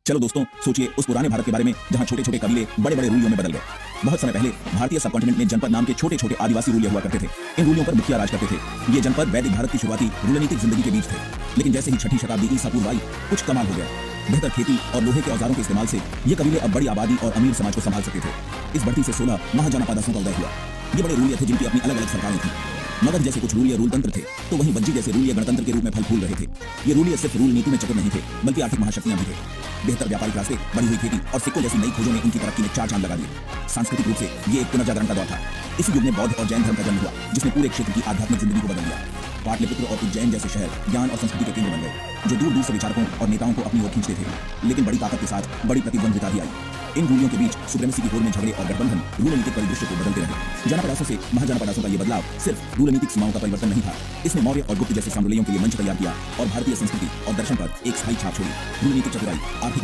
चलो दोस्तों, सोचिए उस पुराने भारत के बारे में जहां छोटे छोटे कबीले बड़े बड़े रूलियों में बदल गए। बहुत समय पहले भारतीय सबकॉन्टिनेंट में जनपद नाम के छोटे छोटे आदिवासी रूलिया हुआ करते थे। इन रूलियों पर मुखिया राज करते थे। ये जनपद वैदिक भारत की शुरुआती रूलनीतिक जिंदगी के बीच थे। लेकिन जैसे ही छठी शताब्दी ईसा पूर्व आई, कुछ कमाल हो गया। बेहतर खेती और लोहे के औजारों के इस्तेमाल से ये कबीले अब बड़ी आबादी और अमीर समाज को संभाल सकते थे। इस बढ़ती से 16 महाजनपद दासों का उदय हुआ। ये बड़े रूलिया थे जिनकी अपनी अलग अलग सरकारें थी। मगध जैसे कुछ रूलिया रूल तंत्र थे, तो वहीं वज्जी जैसे रूलिया गणतंत्र के रूप में फल फूल रहे थे। ये रूलिया सिर्फ रूल नीति में चतुर नहीं थे, बल्कि आर्थिक महाशक्तियां भी थे। बेहतर व्यापारिक रास्ते, बढ़ी हुई खेती और सिक्कों जैसी नई खोजों ने उनकी तरक्की में चार चांद लगा दिए। सांस्कृतिक रूप से ये एक पुनर्जागरण का दौर था। इसी युग में बौद्ध और जैन धर्म का जन्म हुआ, जिसने पूरे क्षेत्र की आध्यात्मिक जिंदगी को बदल दिया। पाटलिपुत्र और उज्जैन जैसे शहर ज्ञान और संस्कृति के केंद्र बन गए, जो दूर दूर से विचारकों और नेताओं को अपनी ओर खींचते थे। लेकिन बड़ी ताकत के साथ बड़ी प्रतिद्वंद्विता भी आई। इन रूलियों के बीच सुप्रीमेसी की होड़ में झगड़े और गठबंधन रूलनीतिक परिदृश्य को बदलते रहे। जनपदासों से महाजनपदासों का यह बदलाव सिर्फ रूलनीतिक सीमाओं का परिवर्तन नहीं था, इसने मौर्य और गुप्त जैसे साम्राज्यों के लिए मंच तैयार किया और भारतीय संस्कृति और दर्शन पर एक स्थायी छाप छोड़ी। रूलनीतिक चतुराई, आर्थिक